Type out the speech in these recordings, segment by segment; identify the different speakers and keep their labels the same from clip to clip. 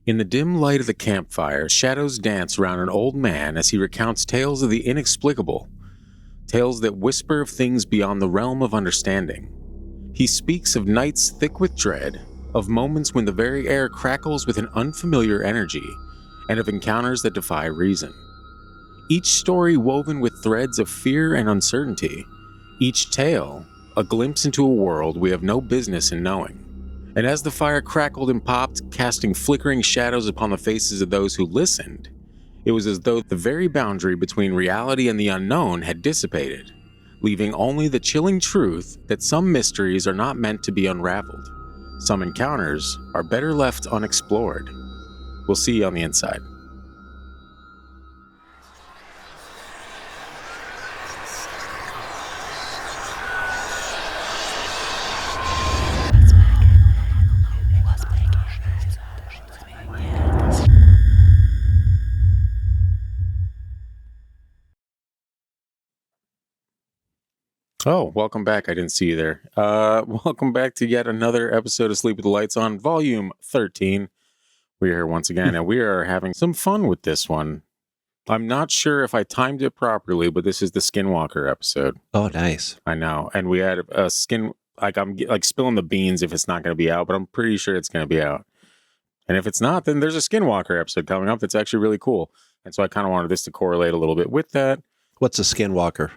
Speaker 1: In the dim light of the campfire, shadows dance around an old man as he recounts tales of the inexplicable, tales that whisper of things beyond the realm of understanding. He speaks of nights thick with dread, of moments when the very air crackles with an unfamiliar energy, and of encounters that defy reason. Each story woven with threads of fear and uncertainty, each tale a glimpse into a world we have no business in knowing. And as the fire crackled and popped, casting flickering shadows upon the faces of those who listened, it was as though the very boundary between reality and the unknown had dissipated, leaving only the chilling truth that some mysteries are not meant to be unraveled. Some encounters are better left unexplored. We'll see you on the inside. Oh, welcome back. I didn't see you there. Welcome back to yet another episode of Sleep with the Lights On, Volume 13. We're here once again, and we are having some fun with this one. I'm not sure if I timed it properly, but this is the Skinwalker episode.
Speaker 2: Oh, nice.
Speaker 1: I know. And we had a skin, like I'm like spilling the beans if it's not going to be out, but I'm pretty sure it's going to be out. And if it's not, then there's a Skinwalker episode coming up that's actually really cool. And so I kind of wanted this to correlate a little bit with that.
Speaker 2: What's a Skinwalker?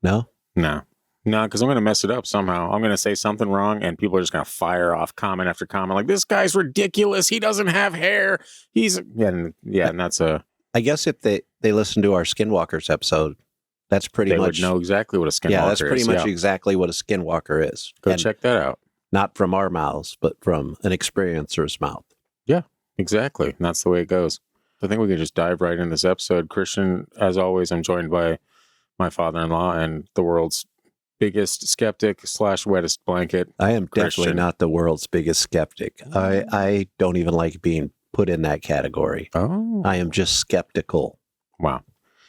Speaker 2: No, because I'm going to mess it up somehow. I'm going to say something wrong and people are just going to fire off comment after comment like, this guy's ridiculous. He doesn't have hair. And that's a... I guess if they listen to our Skinwalkers episode, that's pretty much...
Speaker 1: They would know exactly what a Skinwalker is.
Speaker 2: Yeah, that's pretty much exactly what a Skinwalker is.
Speaker 1: Go check that out.
Speaker 2: Not from our mouths, but from an experiencer's mouth.
Speaker 1: Yeah, exactly. And that's the way it goes. I think we can just dive right in this episode. Christian, as always, I'm joined by my father-in-law and the world's biggest skeptic / wettest blanket.
Speaker 2: I am definitely not the world's biggest skeptic. I don't even like being put in that category.
Speaker 1: Oh.
Speaker 2: I am just skeptical.
Speaker 1: Wow.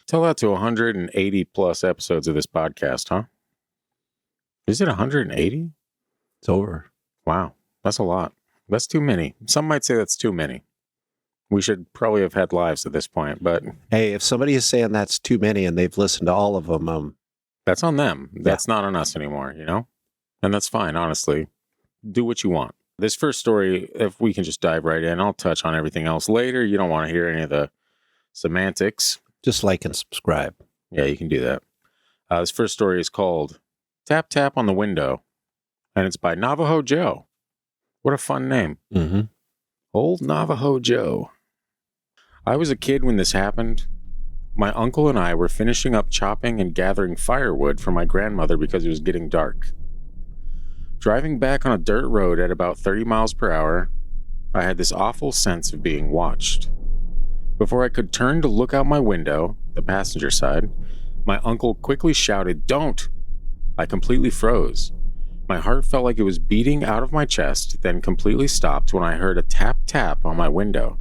Speaker 1: Tell that to 180 plus episodes of this podcast, huh? Is it 180?
Speaker 2: It's over.
Speaker 1: Wow. That's a lot. That's too many. Some might say that's too many. We should probably have had lives at this point, but...
Speaker 2: Hey, if somebody is saying that's too many and they've listened to all of them...
Speaker 1: That's on them. That's not on us anymore, you know? And that's fine, honestly. Do what you want. This first story, if we can just dive right in, I'll touch on everything else later. You don't want to hear any of the semantics.
Speaker 2: Just like and subscribe.
Speaker 1: Yeah, you can do that. This first story is called Tap Tap on the Window, and it's by Navajo Joe. What a fun name.
Speaker 2: Mm-hmm.
Speaker 1: Old Navajo Joe. I was a kid when this happened. My uncle and I were finishing up chopping and gathering firewood for my grandmother because it was getting dark. Driving back on a dirt road at about 30 miles per hour, I had this awful sense of being watched. Before I could turn to look out my window, the passenger side, my uncle quickly shouted, "Don't!" I completely froze. My heart felt like it was beating out of my chest, then completely stopped when I heard a tap-tap on my window.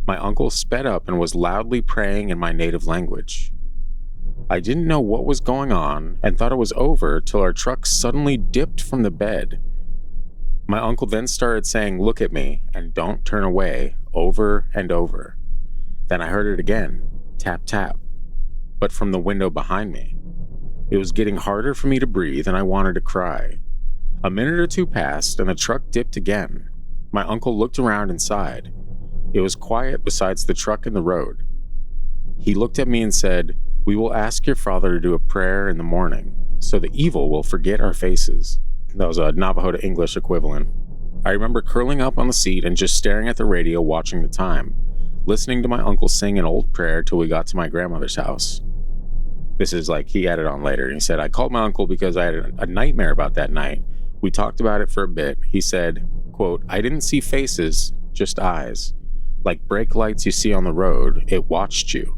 Speaker 1: My uncle sped up and was loudly praying in my native language. I didn't know what was going on and thought it was over till our truck suddenly dipped from the bed. My uncle then started saying, "Look at me and don't turn away," over and over. Then I heard it again, tap, tap, but from the window behind me. It was getting harder for me to breathe and I wanted to cry. A minute or two passed and the truck dipped again. My uncle looked around and sighed. It was quiet besides the truck and the road. He looked at me and said, "We will ask your father to do a prayer in the morning, so the evil will forget our faces." That was a Navajo to English equivalent. I remember curling up on the seat and just staring at the radio watching the time, listening to my uncle sing an old prayer till we got to my grandmother's house. This is like, he added on later. He said, "I called my uncle because I had a nightmare about that night. We talked about it for a bit." He said, quote, "I didn't see faces, just eyes. Like brake lights you see on the road, it watched you."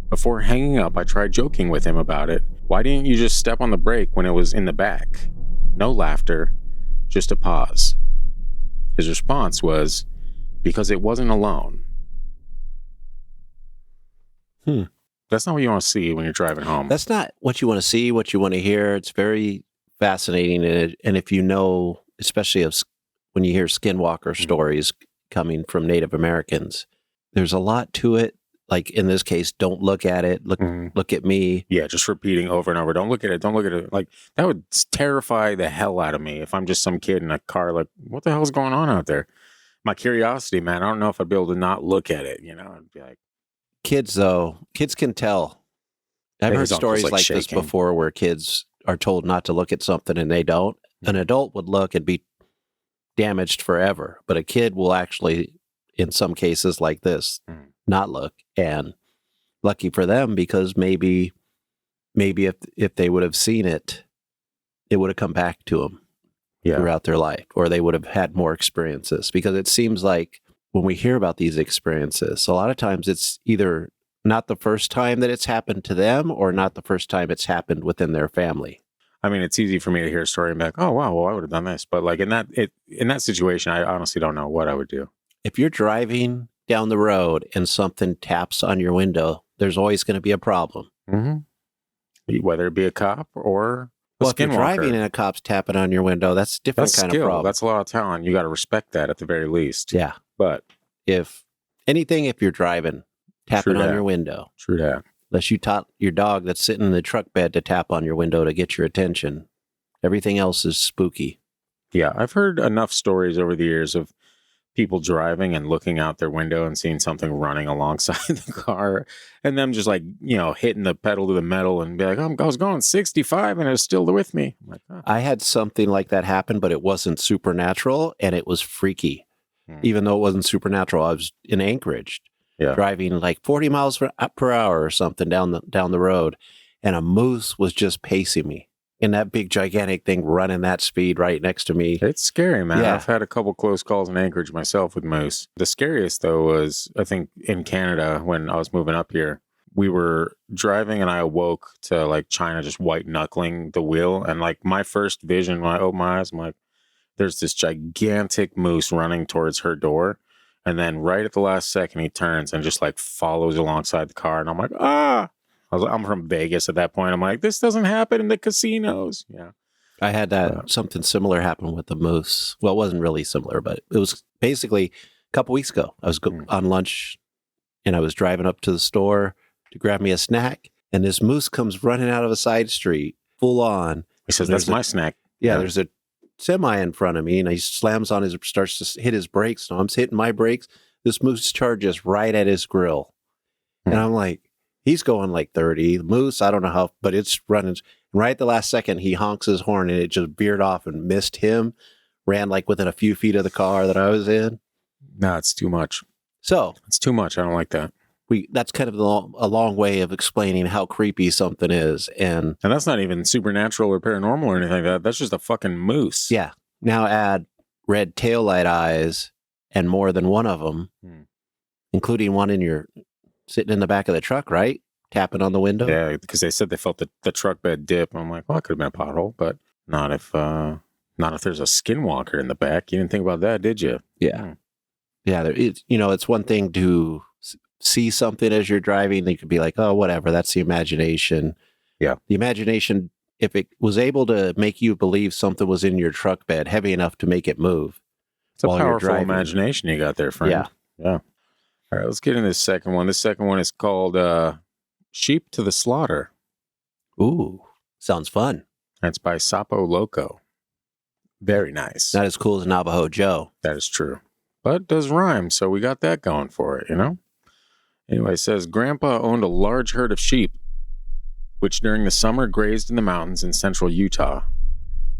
Speaker 1: Before hanging up, I tried joking with him about it. "Why didn't you just step on the brake when it was in the back?" No laughter, just a pause. His response was, "Because it wasn't alone." That's not what you want to see when you're driving home.
Speaker 2: That's not what you want to see, what you want to hear. It's very fascinating. And if you know, especially
Speaker 3: when you hear Skinwalker stories coming from Native Americans. There's a lot to it. Like in this case, don't look at it. Look at me.
Speaker 1: Yeah, just repeating over and over. Don't look at it. Don't look at it. Like that would terrify the hell out of me if I'm just some kid in a car. Like, what the hell's going on out there? My curiosity, man. I don't know if I'd be able to not look at it. I'd be like,
Speaker 3: kids can tell. I've heard stories like this before where kids are told not to look at something and they don't. An adult would look and be damaged forever, but a kid will actually, in some cases like this, not look. And lucky for them, because maybe if they would have seen it, it would have come back to them throughout their life, or they would have had more experiences. Because it seems like when we hear about these experiences, a lot of times it's either not the first time that it's happened to them or not the first time it's happened within their family.
Speaker 1: I mean, it's easy for me to hear a story and be like, oh, wow, well, I would have done this. But like in that situation, I honestly don't know what I would do.
Speaker 3: If you're driving down the road and something taps on your window, there's always going to be a problem.
Speaker 1: Mm-hmm. Whether it be a cop or
Speaker 3: if you're driving and a cop's tapping on your window, that's a different kind of problem.
Speaker 1: That's a lot of talent. You got to respect that at the very least.
Speaker 3: Yeah.
Speaker 1: But
Speaker 3: if you're driving, tapping on your window.
Speaker 1: True that.
Speaker 3: Unless you taught your dog that's sitting in the truck bed to tap on your window to get your attention. Everything else is spooky.
Speaker 1: Yeah, I've heard enough stories over the years of people driving and looking out their window and seeing something running alongside the car and them just like, hitting the pedal to the metal and be like, I was going 65 and it was still with me. I'm like, oh.
Speaker 3: I had something like that happen, but it wasn't supernatural and it was freaky. Even though it wasn't supernatural, I was in Anchorage. Yeah. Driving like 40 miles per hour or something down the road, and a moose was just pacing me in that big gigantic thing running that speed right next to me.
Speaker 1: It's scary, man. Yeah. I've had a couple close calls in Anchorage myself with moose. The scariest though was, I think, in Canada when I was moving up here. We were driving and I awoke to like China just white knuckling the wheel, and like my first vision when I opened my eyes, I'm like, there's this gigantic moose running towards her door. And then right at the last second, he turns and just like follows alongside the car. And I'm like, I'm from Vegas at that point. I'm like, this doesn't happen in the casinos. Yeah.
Speaker 3: I had something similar happen with the moose. Well, it wasn't really similar, but it was basically a couple weeks ago. I was on lunch and I was driving up to the store to grab me a snack. And this moose comes running out of a side street full on.
Speaker 1: He says, that's my snack.
Speaker 3: Yeah, there's a semi in front of me, and he slams on starts to hit his brakes. So I'm hitting my brakes. This moose charges right at his grill. And I'm like, he's going like 30. The moose, I don't know how, but it's running. And right at the last second, he honks his horn, and it just veered off and missed him. Ran like within a few feet of the car that I was in.
Speaker 1: No, it's too much.
Speaker 3: So
Speaker 1: it's too much. I don't like that.
Speaker 3: That's kind of a long way of explaining how creepy something is. And
Speaker 1: that's not even supernatural or paranormal or anything like that. That's just a fucking moose.
Speaker 3: Yeah. Now add red taillight eyes and more than one of them, including one sitting in the back of the truck, right? Tapping on the window.
Speaker 1: Yeah, because they said they felt the truck bed dip. I'm like, well, it could have been a pothole, but not if there's a skinwalker in the back. You didn't think about that, did you?
Speaker 3: Yeah. Yeah. It's one thing to see something as you're driving. You could be like, oh, whatever, that's the imagination.
Speaker 1: Yeah.
Speaker 3: The imagination, if it was able to make you believe something was in your truck bed heavy enough to make it move.
Speaker 1: It's a powerful imagination you got there, friend.
Speaker 3: Yeah.
Speaker 1: Yeah. All right, let's get into this second one. This second one is called Sheep to the Slaughter.
Speaker 3: Ooh, sounds fun.
Speaker 1: That's by Sapo Loco. Very nice.
Speaker 3: Not as cool as Navajo Joe.
Speaker 1: That is true. But it does rhyme, so we got that going for it, Anyway, it says, Grandpa owned a large herd of sheep, which during the summer grazed in the mountains in central Utah.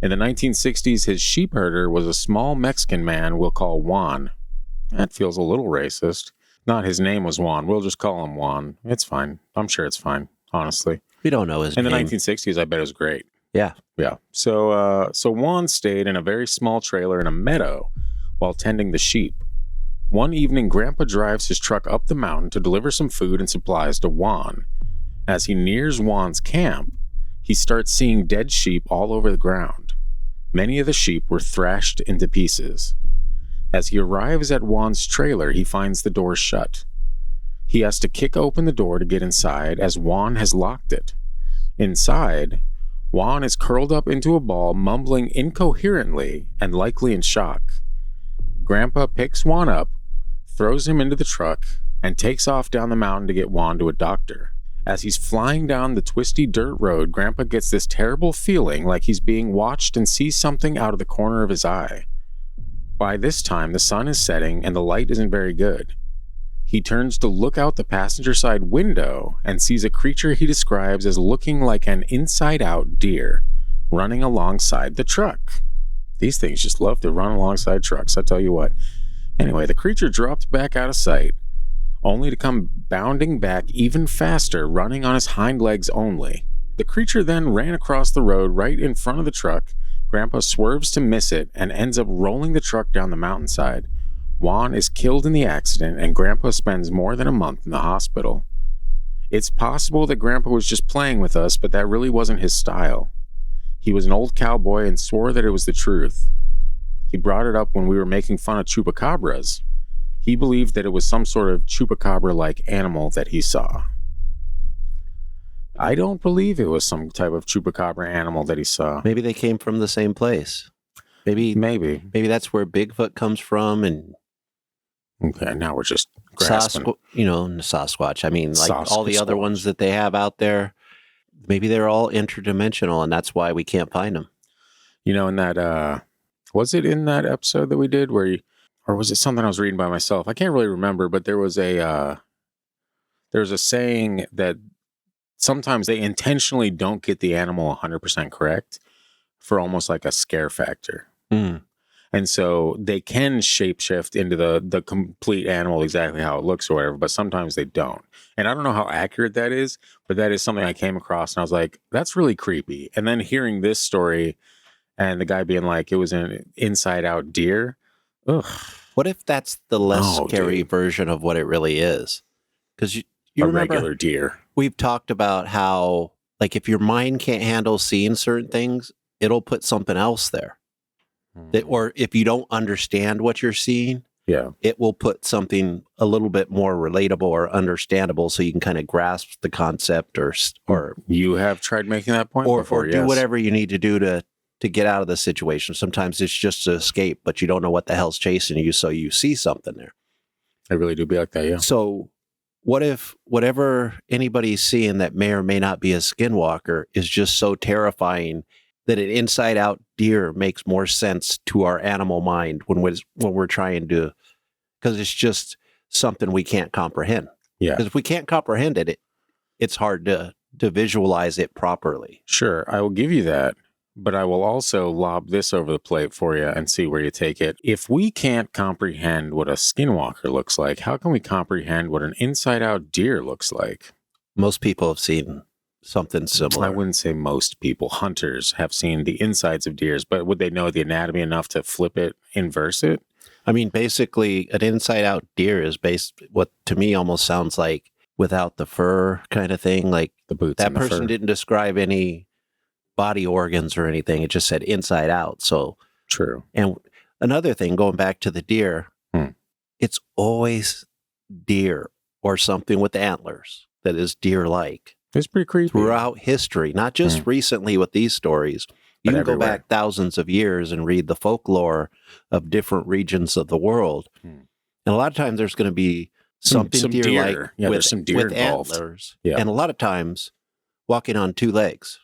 Speaker 1: In the 1960s, his sheep herder was a small Mexican man we'll call Juan. That feels a little racist. Not his name was Juan. We'll just call him Juan. It's fine. I'm sure it's fine, honestly.
Speaker 3: We don't know his name.
Speaker 1: In the 1960s, I bet it was great.
Speaker 3: Yeah.
Speaker 1: Yeah. So Juan stayed in a very small trailer in a meadow while tending the sheep. One evening, Grandpa drives his truck up the mountain to deliver some food and supplies to Juan. As he nears Juan's camp, he starts seeing dead sheep all over the ground. Many of the sheep were thrashed into pieces. As he arrives at Juan's trailer, he finds the door shut. He has to kick open the door to get inside as Juan has locked it. Inside, Juan is curled up into a ball, mumbling incoherently and likely in shock. Grandpa picks Juan up, throws him into the truck, and takes off down the mountain to get Juan to a doctor. As he's flying down the twisty dirt road, Grandpa gets this terrible feeling like he's being watched and sees something out of the corner of his eye. By this time, the sun is setting and the light isn't very good. He turns to look out the passenger side window and sees a creature he describes as looking like an inside-out deer running alongside the truck. These things just love to run alongside trucks, I tell you what. Anyway, the creature dropped back out of sight, only to come bounding back even faster, running on his hind legs only. The creature then ran across the road right in front of the truck. Grandpa swerves to miss it and ends up rolling the truck down the mountainside. Juan is killed in the accident, and Grandpa spends more than a month in the hospital. It's possible that Grandpa was just playing with us, but that really wasn't his style. He was an old cowboy and swore that it was the truth. He brought it up when we were making fun of chupacabras. He believed that it was some sort of chupacabra-like animal that he saw. I don't believe it was some type of chupacabra animal that he saw.
Speaker 3: Maybe they came from the same place. Maybe that's where Bigfoot comes from. And
Speaker 1: okay, now we're just grasping.
Speaker 3: Sasquatch. I mean, like all the other ones that they have out there. Maybe they're all interdimensional, and that's why we can't find them.
Speaker 1: You know, in that, was it in that episode that we did or was it something I was reading by myself? I can't really remember, but there was a saying that sometimes they intentionally don't get the animal 100% correct for almost like a scare factor.
Speaker 3: Mm.
Speaker 1: And so they can shapeshift into the complete animal exactly how it looks or whatever, but sometimes they don't. And I don't know how accurate that is, but that is something I came across and I was like, that's really creepy. And then hearing this story and the guy being like, it was an inside out deer. Ugh.
Speaker 3: What if that's the less scary version of what it really is? Because you remember,
Speaker 1: regular deer.
Speaker 3: We've talked about how, like, if your mind can't handle seeing certain things, it'll put something else there. Or if you don't understand what you're seeing, it will put something a little bit more relatable or understandable so you can kind of grasp the concept or
Speaker 1: you have tried making that point before,
Speaker 3: or do whatever you need to do to get out of the situation. Sometimes it's just to escape, but you don't know what the hell's chasing you, so you see something there.
Speaker 1: I really do be like that, yeah.
Speaker 3: So what if whatever anybody's seeing that may or may not be a skinwalker is just so terrifying that an inside-out deer makes more sense to our animal mind when we're trying to, because it's just something we can't comprehend.
Speaker 1: Yeah.
Speaker 3: Because if we can't comprehend it, it's hard to visualize it properly.
Speaker 1: Sure, I will give you that, but I will also lob this over the plate for you and see where you take it. If we can't comprehend what a skinwalker looks like, how can we comprehend what an inside-out deer looks like?
Speaker 3: Most people have seen something similar.
Speaker 1: I wouldn't say most people. Hunters have seen the insides of deers, but would they know the anatomy enough to flip it, inverse it?
Speaker 3: I mean, basically, an inside-out deer is what to me almost sounds like without the fur kind of thing. Like
Speaker 1: the boots.
Speaker 3: That person didn't describe any body organs or anything. It just said inside out. So
Speaker 1: true.
Speaker 3: And another thing, going back to the deer, it's always deer or something with antlers that is deer-like.
Speaker 1: It's pretty creepy.
Speaker 3: Throughout history, not just recently with these stories. You can go back thousands of years and read the folklore of different regions of the world. And a lot of times there's going to be something deer-like with antlers. Yeah. And a lot of times walking on two legs.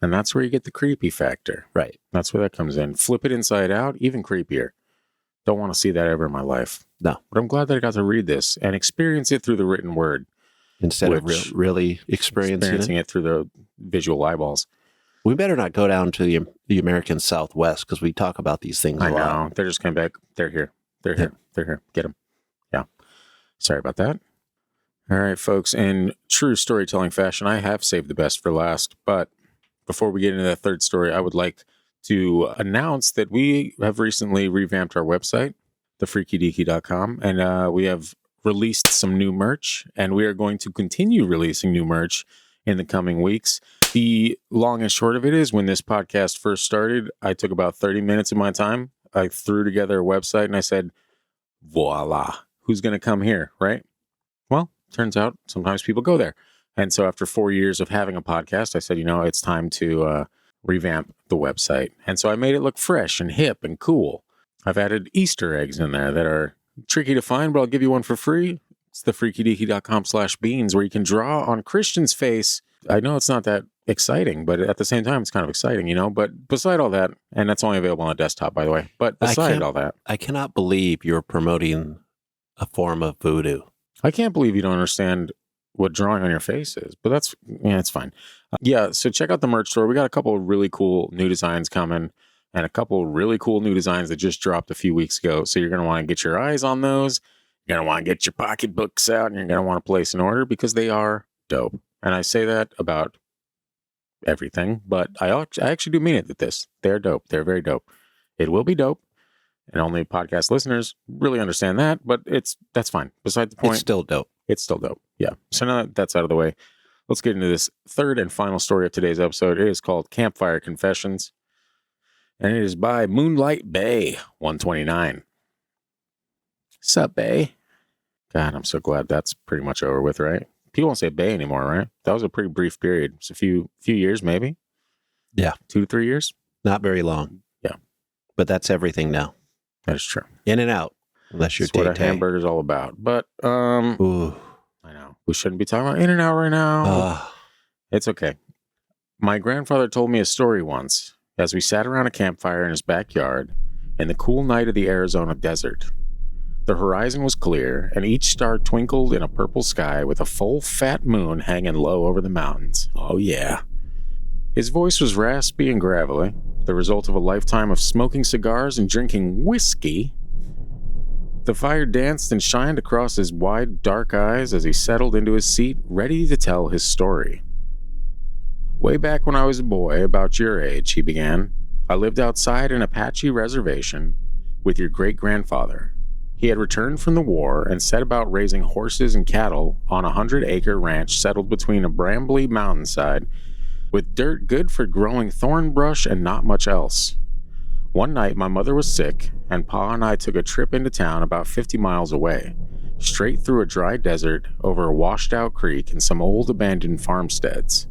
Speaker 1: And that's where you get the creepy factor.
Speaker 3: Right.
Speaker 1: That's where that comes in. Flip it inside out, even creepier. Don't want to see that ever in my life.
Speaker 3: No.
Speaker 1: But I'm glad that I got to read this and experience it through the written word.
Speaker 3: Instead of really experiencing it
Speaker 1: through the visual eyeballs.
Speaker 3: We better not go down to the American Southwest because we talk about these things a lot.
Speaker 1: I know. They're just coming back. They're here. They're here. They're here. Get them. Yeah. Sorry about that. All right, folks. In true storytelling fashion, I have saved the best for last. But before we get into that third story, I would like to announce that we have recently revamped our website, thefreakydeaky.com, and we have released some new merch, and we are going to continue releasing new merch in the coming weeks. The long and short of it is, when this podcast first started, I took about 30 minutes of my time. I threw together a website and I said, voila, who's going to come here, right? Well, turns out sometimes people go there. And so after 4 years of having a podcast, I said, it's time to revamp the website. And so I made it look fresh and hip and cool. I've added Easter eggs in there that are tricky to find, but I'll give you one for free. It's the freakydeaky.com/beans, where you can draw on Christian's face. I know it's not that exciting, but at the same time, it's kind of exciting, you know? But beside all that, and that's only available on the desktop, by the way, but beside all that.
Speaker 3: I cannot believe you're promoting a form of voodoo.
Speaker 1: I can't believe you don't understand what drawing on your face is, but it's fine. So check out the merch store. We got a couple of really cool new designs coming, and a couple of really cool new designs that just dropped a few weeks ago. So you're going to want to get your eyes on those. You're going to want to get your pocketbooks out, and you're going to want to place an order because they are dope. And I say that about everything, but I actually do mean it with this. They're dope. They're very dope. It will be dope. And only podcast listeners really understand that, but that's fine. Beside the point.
Speaker 3: It's still dope.
Speaker 1: It's still dope. Yeah. So now that that's out of the way, let's get into this third and final story of today's episode. It is called Campfire Confessions, and it is by Moonlight Bay 129. Sup, Bay? God, I'm so glad that's pretty much over with, right? People don't say Bay anymore, right? That was a pretty brief period. It's a few years, maybe.
Speaker 3: Yeah. 2
Speaker 1: to 3 years.
Speaker 3: Not very long.
Speaker 1: Yeah.
Speaker 3: But that's everything now.
Speaker 1: That is true.
Speaker 3: In and out. Unless you're
Speaker 1: that's what a hamburger's all about. But,
Speaker 3: Ooh.
Speaker 1: I know. We shouldn't be talking about In and Out right now. It's okay. My grandfather told me a story once as we sat around a campfire in his backyard in the cool night of the Arizona desert. The horizon was clear, and each star twinkled in a purple sky with a full fat moon hanging low over the mountains. Oh, yeah. His voice was raspy and gravelly, the result of a lifetime of smoking cigars and drinking whiskey. The fire danced and shined across his wide, dark eyes as he settled into his seat, ready to tell his story. Way back when I was a boy, about your age, he began, I lived outside an Apache reservation with your great-grandfather. He had returned from the war and set about raising horses and cattle on a 100-acre ranch settled between a brambly mountainside with dirt good for growing thorn brush and not much else. One night, my mother was sick, and Pa and I took a trip into town about 50 miles away, straight through a dry desert, over a washed-out creek and some old abandoned farmsteads.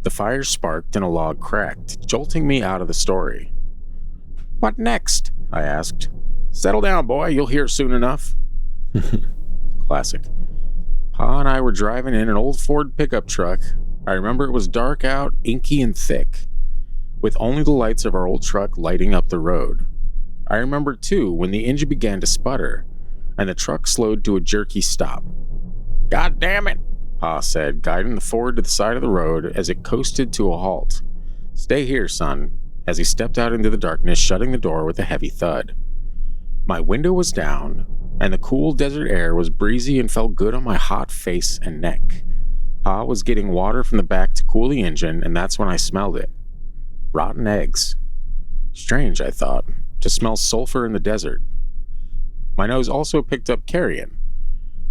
Speaker 1: The fire sparked and a log cracked, jolting me out of the story. "What next?" I asked. "Settle down, boy. You'll hear soon enough." Classic. Pa and I were driving in an old Ford pickup truck. I remember it was dark out, inky and thick, with only the lights of our old truck lighting up the road. I remember, too, when the engine began to sputter, and the truck slowed to a jerky stop. "God damn it," Pa said, guiding the Ford to the side of the road as it coasted to a halt. "Stay here, son," as he stepped out into the darkness, shutting the door with a heavy thud. My window was down, and the cool desert air was breezy and felt good on my hot face and neck. Pa was getting water from the back to cool the engine, and that's when I smelled it. Rotten eggs. Strange, I thought, to smell sulfur in the desert. My nose also picked up carrion,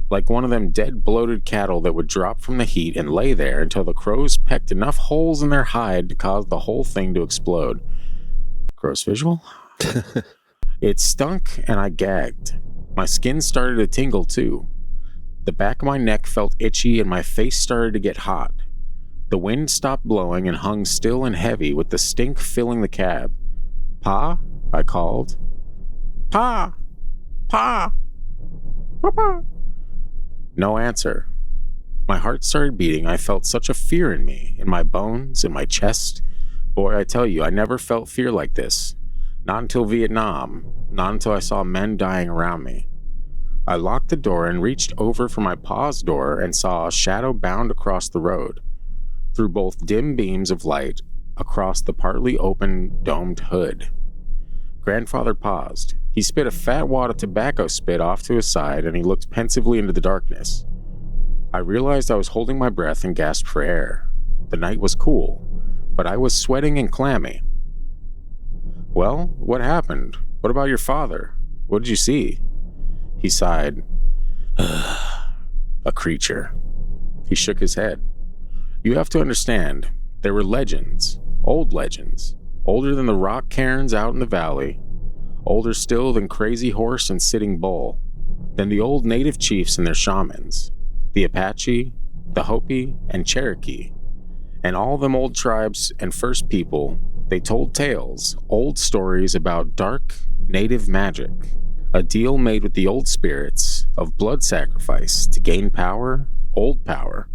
Speaker 1: like one of them dead bloated cattle that would drop from the heat and lay there until the crows pecked enough holes in their hide to cause the whole thing to explode. Gross visual? It stunk, and I gagged. My skin started to tingle, too. The back of my neck felt itchy, and my face started to get hot. The wind stopped blowing and hung still and heavy, with the stink filling the cab. "Pa?" I called. "Pa! Pa! Papa!" No answer. My heart started beating. I felt such a fear in me, in my bones, in my chest. Boy, I tell you, I never felt fear like this. Not until Vietnam. Not until I saw men dying around me. I locked the door and reached over for my pa's door and saw a shadow bound across the road, through both dim beams of light, across the partly open, domed hood. Grandfather paused. He spit a fat wad of tobacco spit off to his side, and he looked pensively into the darkness. I realized I was holding my breath and gasped for air. The night was cool, but I was sweating and clammy. "Well, what happened? What about your father? What did you see?" He sighed. "A creature." He shook his head. "You have to understand, there were legends, older than the rock cairns out in the valley, older still than Crazy Horse and Sitting Bull, than the old native chiefs and their shamans, the Apache, the Hopi, and Cherokee, and all them old tribes and first people. They told tales, old stories about dark, native magic, a deal made with the old spirits of blood sacrifice to gain power, old power,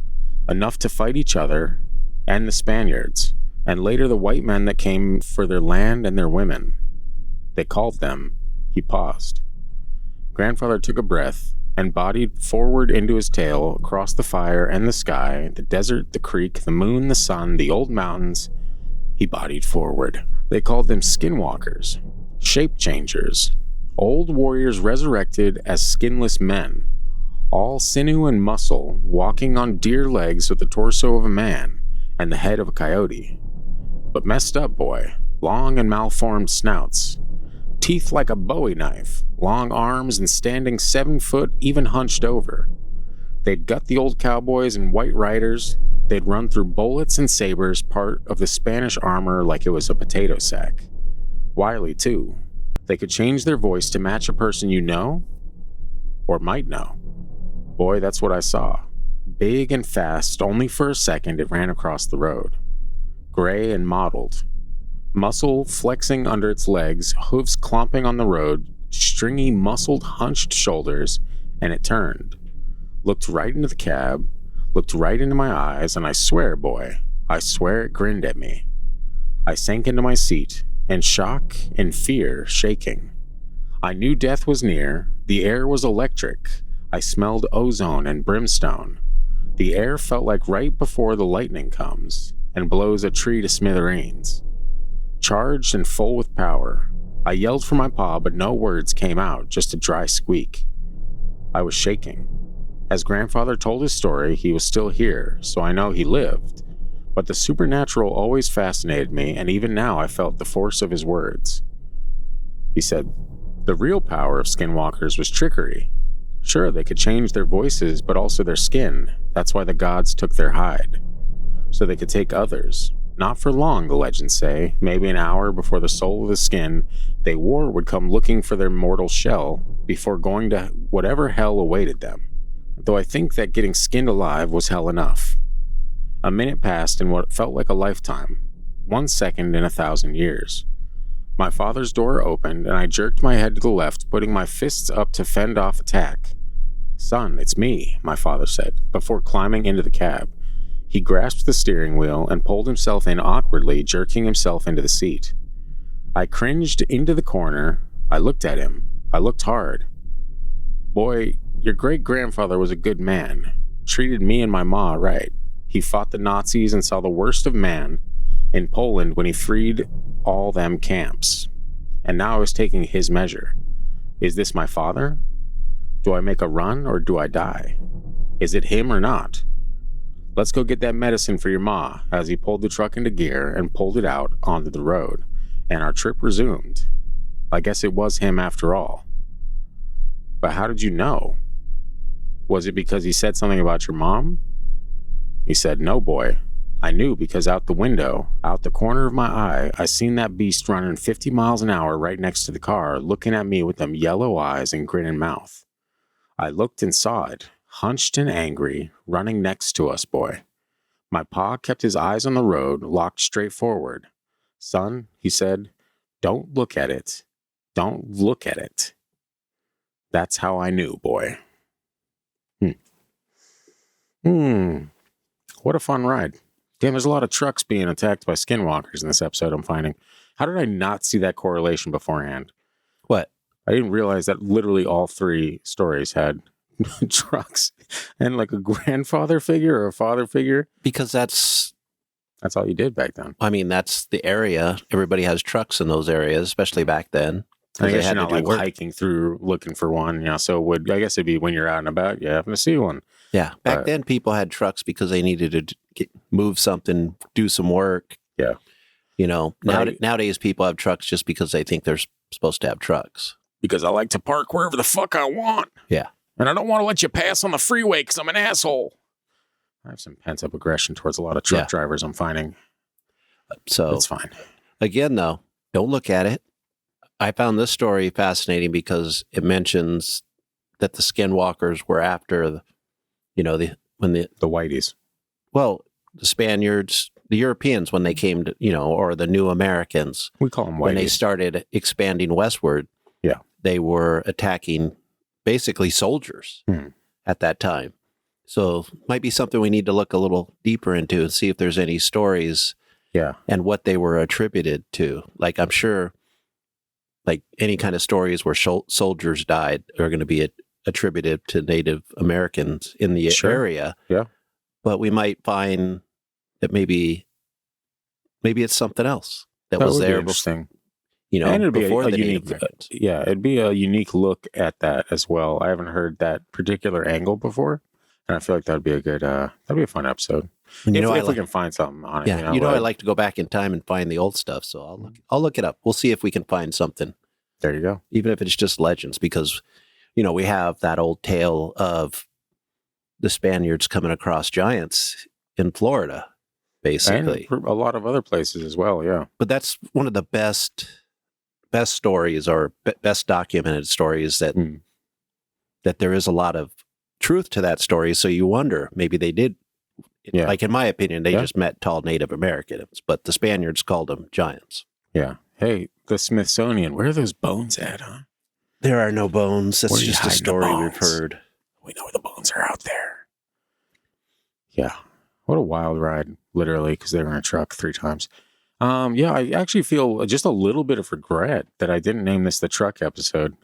Speaker 1: enough to fight each other and the Spaniards, and later the white men that came for their land and their women. They called them. He paused. Grandfather took a breath and bodied forward into his tale across the fire and the sky, the desert, the creek, the moon, the sun, the old mountains. He bodied forward. They called them skinwalkers, shape changers, old warriors resurrected as skinless men, all sinew and muscle, walking on deer legs with the torso of a man and the head of a coyote. But messed up, boy, long and malformed snouts, teeth like a Bowie knife, long arms, and standing 7 foot, even hunched over. They'd gut the old cowboys and white riders. They'd run through bullets and sabers, part of the Spanish armor like it was a potato sack. Wily, too. They could change their voice to match a person you know, or might know. Boy, that's what I saw. Big and fast, only for a second it ran across the road. Gray and mottled. Muscle flexing under its legs, hooves clomping on the road, stringy, muscled, hunched shoulders, and it turned. Looked right into the cab, looked right into my eyes, and I swear, boy, I swear it grinned at me. I sank into my seat, in shock and fear, shaking. I knew death was near. The air was electric. I smelled ozone and brimstone. The air felt like right before the lightning comes and blows a tree to smithereens. Charged and full with power. I yelled for my pa, but no words came out, just a dry squeak. I was shaking. As Grandfather told his story, he was still here, so I know he lived. But the supernatural always fascinated me, and even now I felt the force of his words. He said, the real power of skinwalkers was trickery. Sure, they could change their voices, but also their skin. That's why the gods took their hide. So they could take others. Not for long, the legends say. Maybe an hour before the soul of the skin they wore would come looking for their mortal shell before going to whatever hell awaited them. Though I think that getting skinned alive was hell enough. A minute passed in what felt like a lifetime. 1 second in 1,000 years. My father's door opened, and I jerked my head to the left, putting my fists up to fend off attack. Son, it's me, my father said, before climbing into the cab. He grasped the steering wheel and pulled himself in awkwardly, jerking himself into the seat. I cringed into the corner. I looked at him. I looked hard. Boy, your great-grandfather was a good man. Treated me and my ma right. He fought the Nazis and saw the worst of man in Poland when he freed all them camps. And now I was taking his measure. Is this my father? Do I make a run or do I die? Is it him or not? Let's go get that medicine for your ma, as he pulled the truck into gear and pulled it out onto the road, and our trip resumed. I guess it was him after all. But how did you know? Was it because he said something about your mom? He said, no, boy. I knew because out the window, out the corner of my eye, I seen that beast running 50 miles an hour right next to the car, looking at me with them yellow eyes and grinning mouth. I looked and saw it. Hunched and angry, running next to us, boy. My pa kept his eyes on the road, locked straight forward. Son, he said, don't look at it. Don't look at it. That's how I knew, boy. What a fun ride. Damn, there's a lot of trucks being attacked by skinwalkers in this episode, I'm finding. How did I not see that correlation beforehand?
Speaker 3: What?
Speaker 1: I didn't realize that literally all 3 stories had trucks and like a grandfather figure or a father figure,
Speaker 3: because that's
Speaker 1: all you did back then.
Speaker 3: I mean, that's the area. Everybody has trucks in those areas, especially back then.
Speaker 1: I guess you're not like hiking through looking for one, so I guess it'd be when you're out and about, you happen to see one.
Speaker 3: Yeah, back then people had trucks because they needed to move something, do some work.
Speaker 1: Yeah,
Speaker 3: nowadays people have trucks just because they think they're supposed to have trucks.
Speaker 1: Because I like to park wherever the fuck I want.
Speaker 3: Yeah.
Speaker 1: And I don't want to let you pass on the freeway because I'm an asshole. I have some pent-up aggression towards a lot of truck drivers, I'm finding.
Speaker 3: So
Speaker 1: it's fine.
Speaker 3: Again, though, don't look at it. I found this story fascinating because it mentions that the skinwalkers were after the
Speaker 1: whiteys.
Speaker 3: Well, the Spaniards, the Europeans, when they came to, or the new Americans.
Speaker 1: We call them whiteys.
Speaker 3: When they started expanding westward. they were attacking basically soldiers at that time. So might be something we need to look a little deeper into and see if there's any stories and what they were attributed to. Like, I'm sure like any kind of stories where soldiers died are going to be attributed to Native Americans in the area.
Speaker 1: Yeah.
Speaker 3: But we might find that maybe it's something else that was there before. You know,
Speaker 1: and it'd be
Speaker 3: before
Speaker 1: a
Speaker 3: the
Speaker 1: unique,
Speaker 3: Native Americans.
Speaker 1: it'd be a unique look at that as well. I haven't heard that particular angle before, and I feel like that'd be a good, that'd be a fun episode.
Speaker 3: And
Speaker 1: if we can find something on it.
Speaker 3: Yeah, I like to go back in time and find the old stuff, so I'll look it up. We'll see if we can find something.
Speaker 1: There you go.
Speaker 3: Even if it's just legends, because we have that old tale of the Spaniards coming across giants in Florida, basically,
Speaker 1: and a lot of other places as well. Yeah,
Speaker 3: but that's one of the best stories or best documented stories that there is a lot of truth to that story. So you wonder, maybe they did, like in my opinion, they just met tall Native Americans, but the Spaniards called them giants.
Speaker 1: Yeah. Hey, the Smithsonian, where are those bones at, huh?
Speaker 3: There are no bones. That's just a story we've heard.
Speaker 1: We know the bones are out there. Yeah. What a wild ride, literally, because they were in a truck 3 times. I actually feel just a little bit of regret that I didn't name this the truck episode.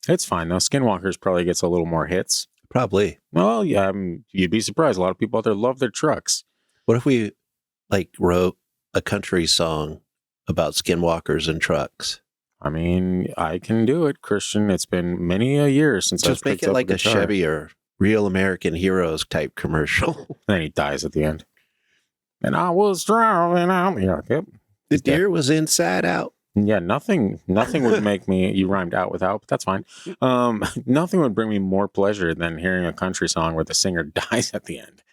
Speaker 1: It's fine, though. Skinwalkers probably gets a little more hits.
Speaker 3: Probably.
Speaker 1: Well, yeah, you'd be surprised. A lot of people out there love their trucks.
Speaker 3: What if we, wrote a country song about skinwalkers and trucks?
Speaker 1: I mean, I can do it, Christian. It's been many a year since I've picked up a guitar.
Speaker 3: Just make it like a Chevy or Real American Heroes type commercial.
Speaker 1: Then he dies at the end. And I was driving out. Yeah, yep.
Speaker 3: The deer was inside out.
Speaker 1: Yeah, nothing would make me, you rhymed out with out, but that's fine. Nothing would bring me more pleasure than hearing a country song where the singer dies at the end.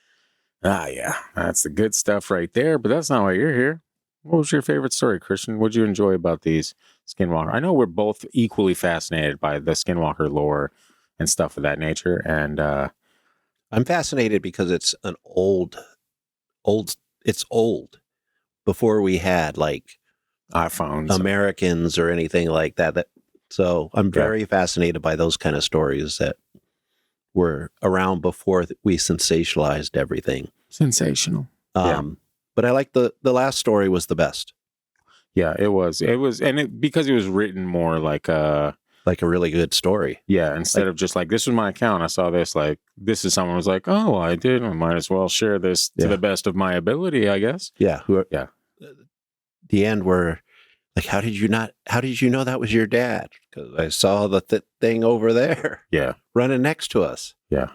Speaker 1: Yeah, that's the good stuff right there, but that's not why you're here. What was your favorite story, Christian? What did you enjoy about these Skinwalker? I know we're both equally fascinated by the Skinwalker lore and stuff of that nature, and
Speaker 3: I'm fascinated because it's an old, it's old. Before we had
Speaker 1: iPhones,
Speaker 3: Americans or anything like that. So I'm very fascinated by those kind of stories that were around before we sensationalized everything.
Speaker 1: Sensational.
Speaker 3: But I like the last story was the best.
Speaker 1: Yeah, it was, and because it was written more like a
Speaker 3: really good story.
Speaker 1: Yeah, instead of just this was my account. I saw this, this is someone was like, oh, I did. I might as well share this to the best of my ability, I guess.
Speaker 3: Yeah. The end where, how did you know that was your dad? Because I saw the thing over there.
Speaker 1: Yeah.
Speaker 3: Running next to us.
Speaker 1: Yeah.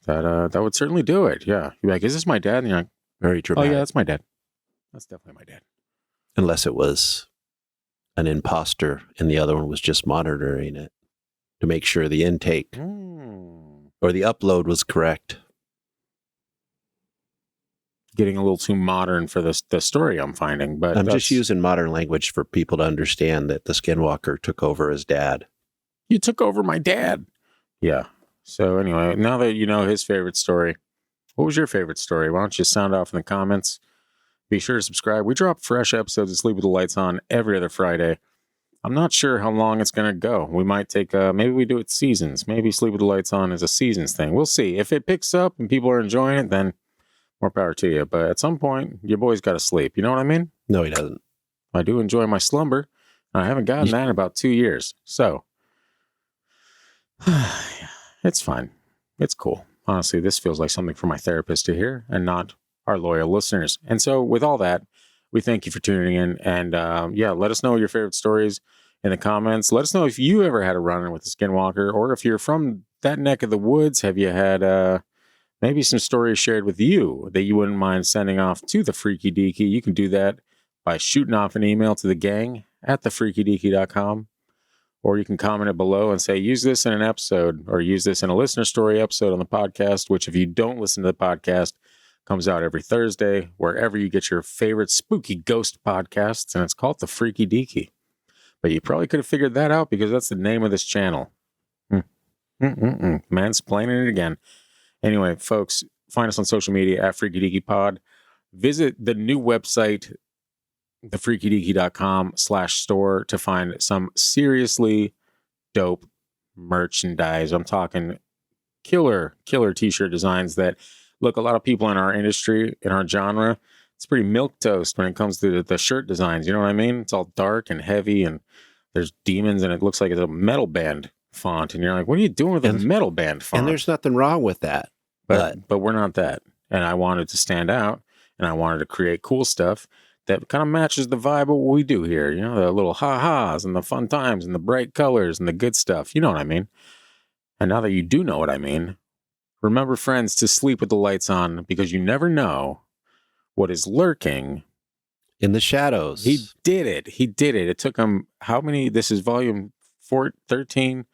Speaker 1: That would certainly do it. Yeah. You're like, is this my dad? And you're like,
Speaker 3: very dramatic.
Speaker 1: Oh, yeah, that's my dad. That's definitely my dad.
Speaker 3: Unless it was an imposter and the other one was just monitoring it to make sure the intake or the upload was correct.
Speaker 1: Getting a little too modern for the story I'm finding, but
Speaker 3: I'm just using modern language for people to understand that the Skinwalker took over his dad.
Speaker 1: You took over my dad. Yeah. So anyway, now that you know his favorite story, what was your favorite story? Why don't you sound off in the comments? Be sure to subscribe. We drop fresh episodes of Sleep with the Lights On every other Friday. I'm not sure how long it's going to go. We might take, maybe we do it seasons. Maybe Sleep with the Lights On is a seasons thing. We'll see. If it picks up and people are enjoying it, then more power to you. But at some point, your boy's got to sleep. You know what I mean?
Speaker 3: No, he doesn't.
Speaker 1: I do enjoy my slumber. I haven't gotten that in about 2 years. So, it's fine. It's cool. Honestly, this feels like something for my therapist to hear and not our loyal listeners. And so with all that, we thank you for tuning in. And let us know your favorite stories in the comments. Let us know if you ever had a run-in with a Skinwalker, or if you're from that neck of the woods, have you had maybe some stories shared with you that you wouldn't mind sending off to the Freaky Deaky? You can do that by shooting off an email to the gang at thefreakydeaky.com. Or you can comment it below and say, use this in an episode, or use this in a listener story episode on the podcast, which if you don't listen to the podcast, comes out every Thursday, wherever you get your favorite spooky ghost podcasts, and it's called The Freaky Deaky. But you probably could have figured that out because that's the name of this channel. Mansplaining it again. Anyway, folks, find us on social media at Freaky Deaky Pod. Visit the new website, thefreakydeaky.com/store to find some seriously dope merchandise. I'm talking killer t-shirt designs that, look, a lot of people in our industry, in our genre, it's pretty milquetoast when it comes to the shirt designs. You know what I mean? It's all dark and heavy, and there's demons, and it looks like it's a metal band font. And you're like, what are you doing with a metal band font?
Speaker 3: And there's nothing wrong with that.
Speaker 1: But we're not that. And I wanted to stand out, and I wanted to create cool stuff that kind of matches the vibe of what we do here. You know, the little ha-has and the fun times and the bright colors and the good stuff. You know what I mean? And now that you do know what I mean, remember, friends, to sleep with the lights on, because you never know what is lurking
Speaker 3: in the shadows.
Speaker 1: He did it. It took him, how many? This is volume 13,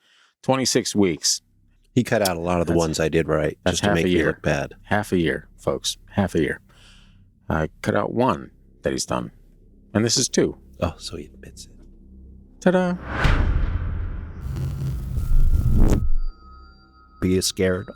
Speaker 1: 26 weeks.
Speaker 3: He cut out a lot of the ones I did right,
Speaker 1: just
Speaker 3: to make me look bad.
Speaker 1: Half a year, folks. Half a year. I cut out one that he's done. And this is 2.
Speaker 3: Oh, so he admits it.
Speaker 1: Ta-da.
Speaker 3: Be scared